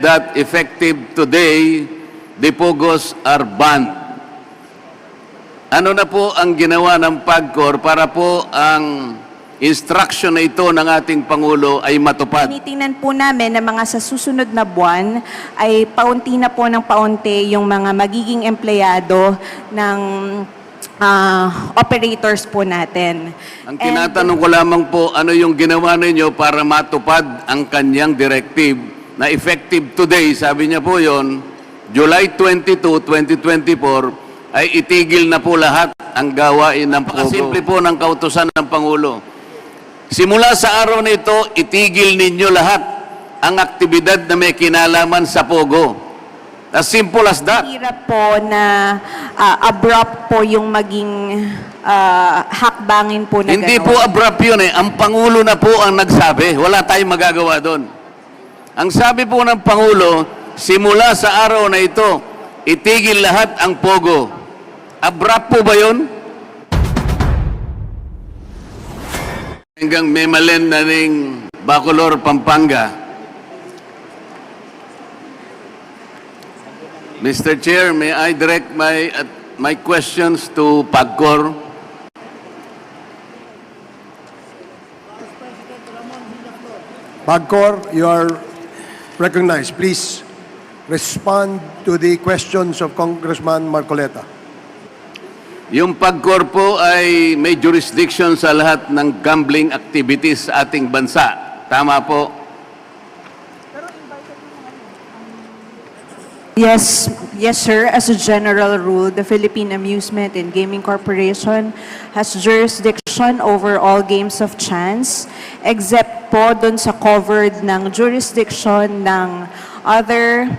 that effective today, the POGOs are banned. Ano na po ang ginawa ng PAGCOR para po ang instruction na ito ng ating Pangulo ay matupad? Tinitingnan po namin na mga sa susunod na buwan ay paunti na po ng paunti yung mga magiging empleyado ng operators po natin. Ang tinatanong ko lamang po, ano yung ginawa ninyo para matupad ang kanyang directive na effective today, sabi niya po yon, July 22, 2024, ay itigil na po lahat ang gawain ng POGO. Simple po ng kautusan ng Pangulo. Simula sa araw na ito, itigil ninyo lahat ang aktibidad na may kinalaman sa POGO. As simple as that. Hirap po na abrupt po yung maging hakbangin po na Hindi gano'n. po abrupt yun eh. Ang Pangulo na po ang nagsabi. Wala tayong magagawa doon. Ang sabi po ng Pangulo, simula sa araw na ito, itigil lahat ang POGO. Abrupt po ba yun? Hanggang Memalen na ning Bacolor, Pampanga. Mr. Chair, may I direct my questions to PAGCOR? PAGCOR, you are recognized. Please respond to the questions of Congressman Marcoleta. Yung PAGCOR po ay may jurisdiction sa lahat ng gambling activities sa ating bansa. Tama po? Yes, sir. As a general rule, the Philippine Amusement and Gaming Corporation has jurisdiction over all games of chance, except po dun sa covered ng jurisdiction ng other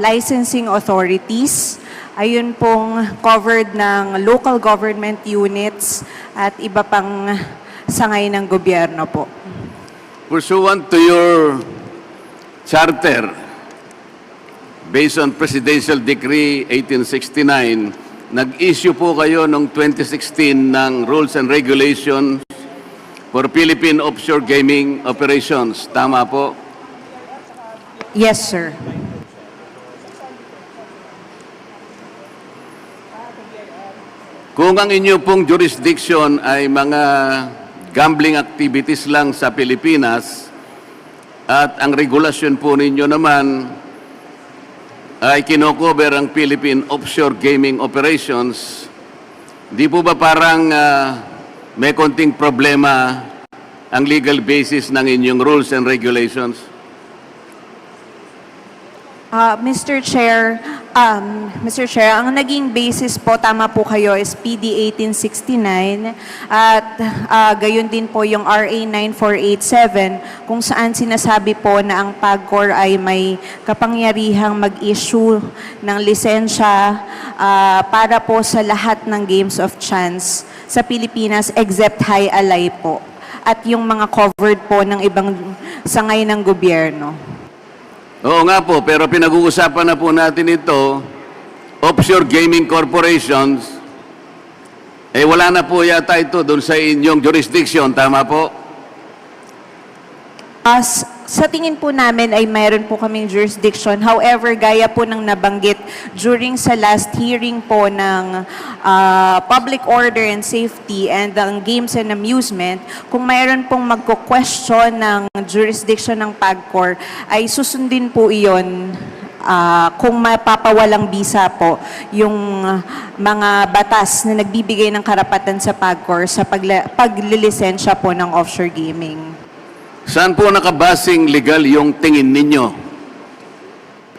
licensing authorities. Ayun pong covered ng local government units at iba pang sangay ng gobyerno po. Pursuant to your charter, based on Presidential Decree 1869, nag-issue po kayo noong 2016 ng Rules and Regulations for Philippine Offshore Gaming Operations. Tama po? Yes, sir. Kung ang inyo pong jurisdiction ay mga gambling activities lang sa Pilipinas at ang regulasyon po ninyo naman ay kinocover ang Philippine Offshore Gaming Operations, di po ba parang may konting problema ang legal basis ng inyong rules and regulations? Mr. Chair, ang naging basis po, tama po kayo, is PD 1869 at gayon din po yung RA 9487 kung saan sinasabi po na ang PAGCOR ay may kapangyarihang mag-issue ng lisensya para po sa lahat ng games of chance sa Pilipinas except high alay po at yung mga covered po ng ibang sangay ng gobyerno. Oo nga po, pero pinag-uusapan na po natin ito, offshore gaming corporations, wala na po yata ito doon sa inyong jurisdiction, tama po? Sa tingin po namin ay mayroon po kaming jurisdiction. However, gaya po ng nabanggit during sa last hearing po ng Public Order and Safety and ang Games and Amusement, kung mayroon pong magko-question ng jurisdiction ng PAGCOR, ay susundin po iyon kung mapapawalang bisa po yung mga batas na nagbibigay ng karapatan sa PAGCOR sa paglilisensya po ng offshore gaming. Saan po nakabasing legal yung tingin ninyo?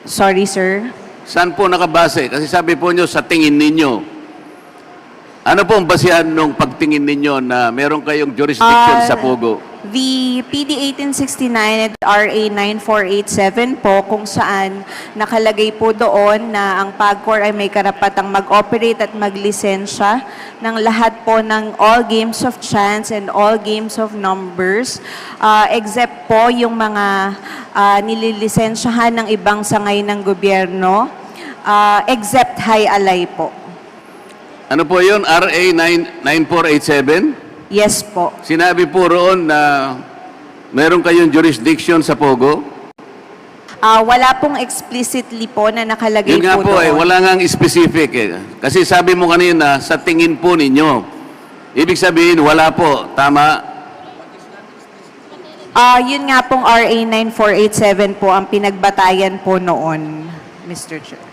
Sorry, sir. Saan po nakabase? Kasi sabi po nyo sa tingin ninyo. Ano po ang basihan nung pagtingin ninyo na meron kayong jurisdiction sa POGO? The PD 1869 at RA 9487 po kung saan nakalagay po doon na ang PAGCOR ay may karapatang mag-operate at maglisensya ng lahat po ng all games of chance and all games of numbers except po yung mga nililisensyahan ng ibang sangay ng gobyerno except high alay po. Ano po yun? RA 9487? Yes po. Sinabi po roon na meron kayong jurisdiction sa POGO? Wala pong explicitly po na nakalagay Yun nga po po doon. wala ngang specific eh. Kasi sabi mo kanina, sa tingin po ninyo. Ibig sabihin, wala po. Tama? Yun nga pong RA 9487 po ang pinagbatayan po noon, Mr. Chair.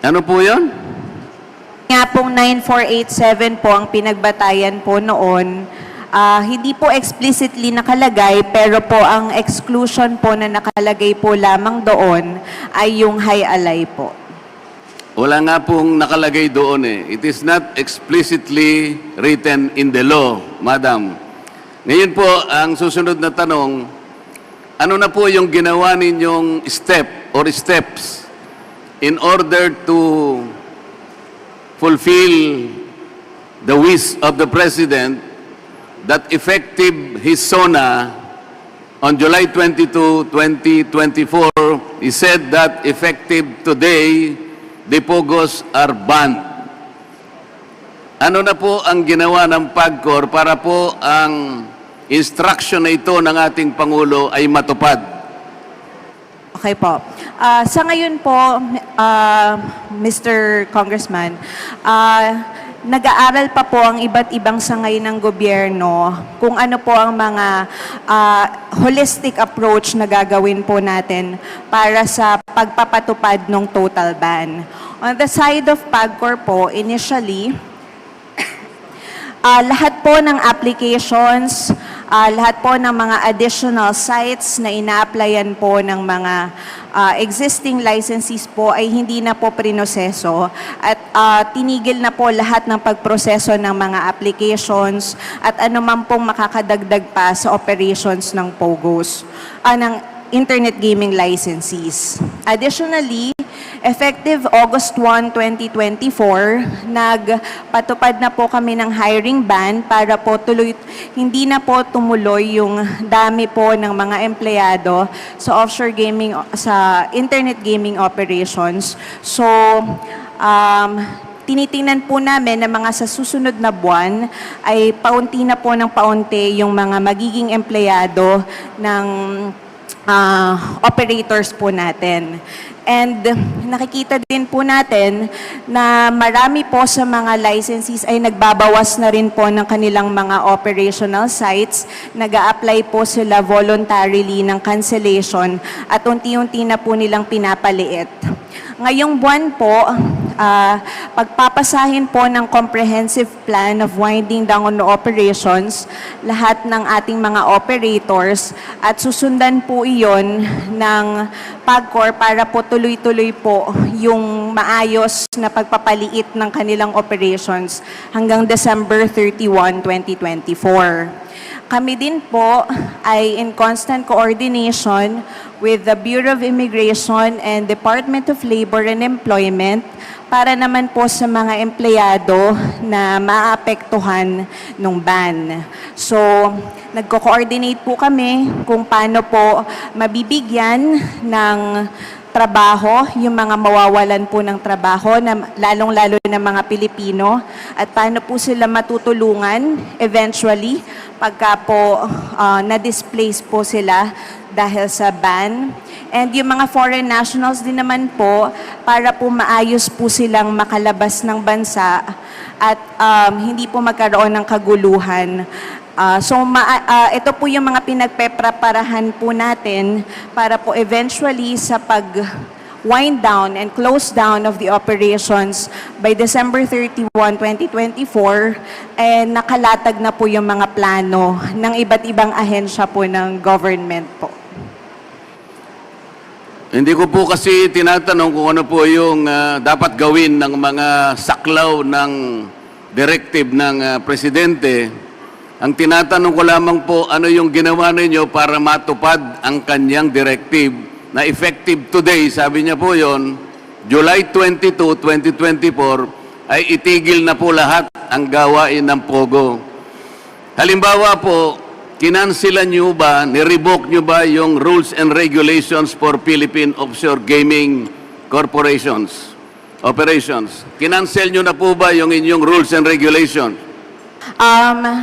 Ano po yun? Nga pong 9487 po ang pinagbatayan po noon. Hindi po explicitly nakalagay, pero po ang exclusion po na nakalagay po lamang doon ay yung high alay po. Wala nga pong nakalagay doon eh. It is not explicitly written in the law, Madam. Ngayon po, ang susunod na tanong, ano na po yung ginawa ninyong step or steps in order to fulfill the wish of the President that effective his SONA on July 22, 2024, he said that effective today, the POGOs are banned. Ano na po ang ginawa ng PAGCOR para po ang instruction na ito ng ating Pangulo ay matupad? Okay po. Sa ngayon po, Mr. Congressman, nag-aaral pa po ang iba't ibang sangay ng gobyerno kung ano po ang mga holistic approach na gagawin po natin para sa pagpapatupad ng total ban. On the side of PAGCOR po, initially, lahat po ng applications, lahat po ng mga additional sites na ina-applyan po ng mga existing licensees po ay hindi na po prinoseso at tinigil na po lahat ng pagproseso ng mga applications at anuman pong makakadagdag pa sa operations ng POGOs, ng internet gaming licensees. Additionally, effective August 1, 2024, nagpatupad na po kami ng hiring ban para po hindi na po tumuloy yung dami po ng mga empleyado sa offshore gaming, sa internet gaming operations. So, tinitingnan po namin na mga sa susunod na buwan ay paunti na po ng paunti yung mga magiging empleyado ng operators po natin. And nakikita din po natin na marami po sa mga licensees ay nagbabawas na rin po ng kanilang mga operational sites. Nag-a-apply po sila voluntarily ng cancellation at unti-unti na po nilang pinapaliit. Ngayong buwan po, pagpapasahin po ng comprehensive plan of winding down operations lahat ng ating mga operators at susundan po iyon ng PAGCOR para po tuloy-tuloy po yung maayos na pagpapaliit ng kanilang operations hanggang December 31, 2024. Kami din po ay in constant coordination with the Bureau of Immigration and Department of Labor and Employment para naman po sa mga empleyado na maapektuhan ng ban. So, nagko-coordinate po kami kung paano po mabibigyan ng trabaho, yung mga mawawalan po ng trabaho, na lalong-lalo ng mga Pilipino, at paano po sila matutulungan eventually pagka po na-displace po sila dahil sa ban. And yung mga foreign nationals din naman po, para po maayos po silang makalabas ng bansa at hindi po magkaroon ng kaguluhan. Ito po yung mga pinagpepreparahan po natin para po eventually sa pag-wind down and close down of the operations by December 31, 2024, nakalatag na po yung mga plano ng iba't ibang ahensya po ng government po. Hindi ko po kasi tinatanong kung ano po yung dapat gawin ng mga saklaw ng directive ng Presidente. Ang tinatanong ko lamang po, ano yung ginawa ninyo para matupad ang kanyang directive na effective today, sabi niya po yon, July 22, 2024, ay itigil na po lahat ang gawain ng POGO. Halimbawa po, kinansilan nyo ba, nirevoke nyo ba yung rules and regulations for Philippine Offshore Gaming Corporations, operations? Kinansel nyo na po ba yung inyong rules and regulations?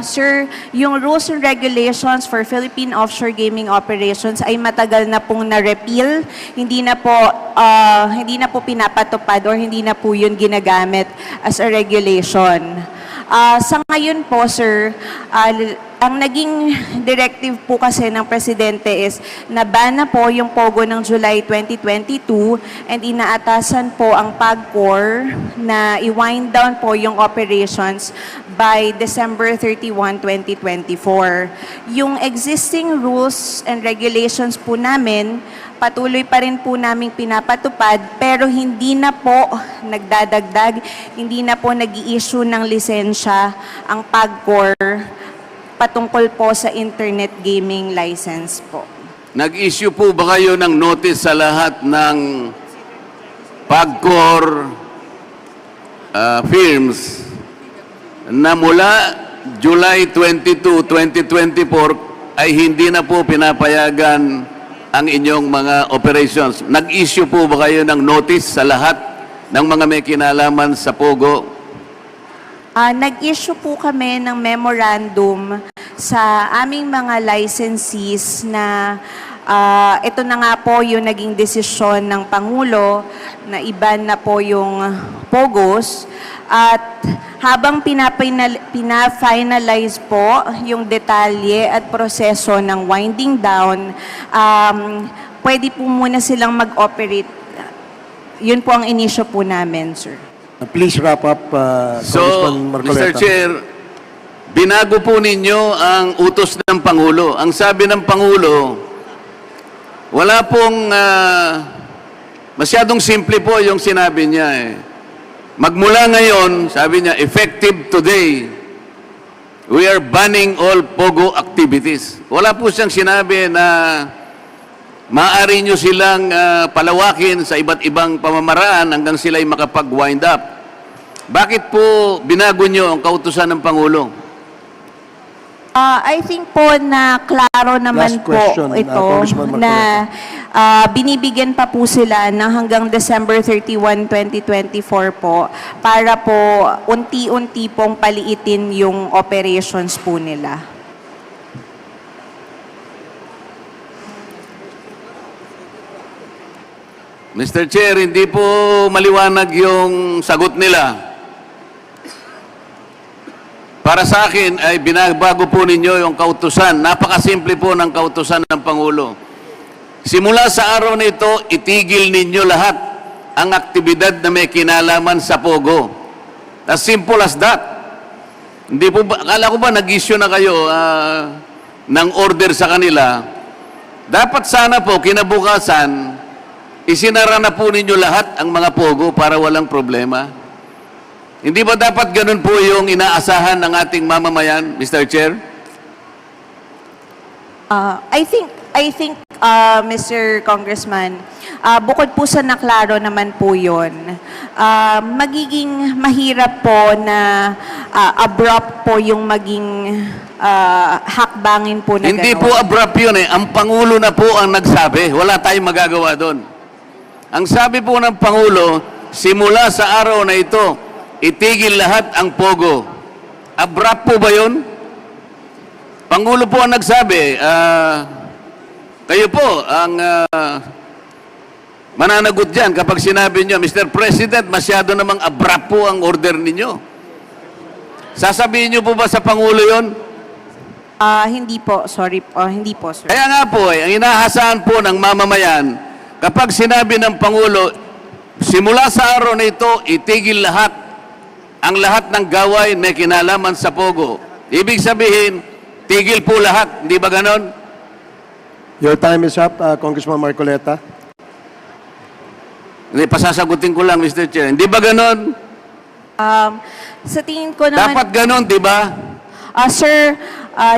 Sir, yung rules and regulations for Philippine offshore gaming operations ay matagal na pong na-repeal. Hindi na po pinapatupad or hindi na po yun ginagamit as a regulation. Sa ngayon po, sir, ang naging directive po kasi ng Presidente is na-ban na po yung POGO ng July 2022 and inaatasan po ang PAGCOR na i-wind down po yung operations by December 31, 2024. Yung existing rules and regulations po namin, patuloy pa rin po namin pinapatupad pero hindi na po nagdadagdag, hindi na po nag-i-issue ng lisensya ang PAGCOR patungkol po sa internet gaming license po. Nag-issue po ba kayo ng notice sa lahat ng PAGCOR firms na mula July 22, 2024 ay hindi na po pinapayagan ang inyong mga operations? Nag-issue po ba kayo ng notice sa lahat ng mga may kinalaman sa POGO? Nag-issue po kami ng memorandum sa aming mga licensees na ito na nga po yung naging desisyon ng Pangulo na iban na po yung POGOs at habang pina-finalize po yung detalye at proseso ng winding down, pwede po muna silang mag-operate. Yun po ang inisyo po namin, sir. Please wrap up, So, Congressman Marcoleta. Mr. Chair, binago po ninyo ang utos ng Pangulo. Ang sabi ng Pangulo, wala pong masyadong simple po yung sinabi niya eh. Magmula ngayon, sabi niya, effective today, we are banning all POGO activities. Wala po siyang sinabi na maaari nyo silang palawakin sa iba't ibang pamamaraan hanggang sila'y makapag-wind up. Bakit po binago nyo ang kautusan ng Pangulo? I think po na klaro naman Last question, po ito Congressman na binibigyan pa po sila ng hanggang December 31, 2024 po para po unti-unti pong paliitin yung operations po nila. Mr. Chair, hindi po maliwanag yung sagot nila. Para sa akin ay binabago po ninyo yung kautusan. Napakasimple po ng kautusan ng Pangulo. Simula sa araw na ito, itigil ninyo lahat ang aktibidad na may kinalaman sa POGO. As simple as that. Hindi po ba, akala ko ba nag-issue na kayo ng order sa kanila? Dapat sana po kinabukasan, isinara na po ninyo lahat ang mga POGO para walang problema. Hindi ba dapat ganun po yung inaasahan ng ating mamamayan, Mr. Chair? I think, Mr. Congressman, bukod po sa naklaro naman po yun, magiging mahirap po na abrupt po yung maging hakbangin po na Hindi gano'n. po abrupt yun eh. Ang Pangulo na po ang nagsabi. Wala tayong magagawa doon. Ang sabi po ng Pangulo, simula sa araw na ito, itigil lahat ang POGO. Abrupt po ba yun? Pangulo po ang nagsabi, kayo po ang mananagot dyan kapag sinabi nyo, Mr. President, masyado namang abrupt po ang order ninyo. Sasabihin nyo po ba sa Pangulo yun? Hindi po, sorry po, hindi po, sir. Kaya nga po, ang inaasahan po ng mamamayan, kapag sinabi ng Pangulo, simula sa araw na ito, itigil lahat, ang lahat ng gawain may kinalaman sa POGO. Ibig sabihin, tigil po lahat. Hindi ba ganon? Your time is up, Congressman Marcoleta. Hindi, pasasagutin ko lang, Mr. Chair. Hindi ba ganon? Sa tingin ko naman... Dapat ganon, di ba? Sir,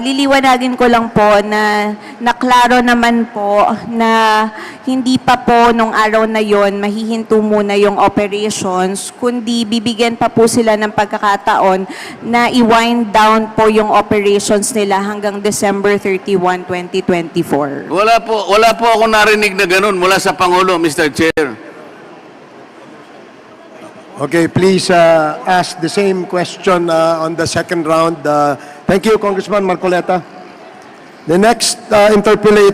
liliwanagin ko lang po na naklaro naman po na hindi pa po nung araw na yon mahihinto muna yung operations, kundi bibigyan pa po sila ng pagkakataon na i-wind down po yung operations nila hanggang December 31, 2024. Wala po ako narinig na ganon mula sa Pangulo, Mr. Chair. Okay, please ask the same question on the second round. Thank you, Congressman Marcoleta. The next interpellate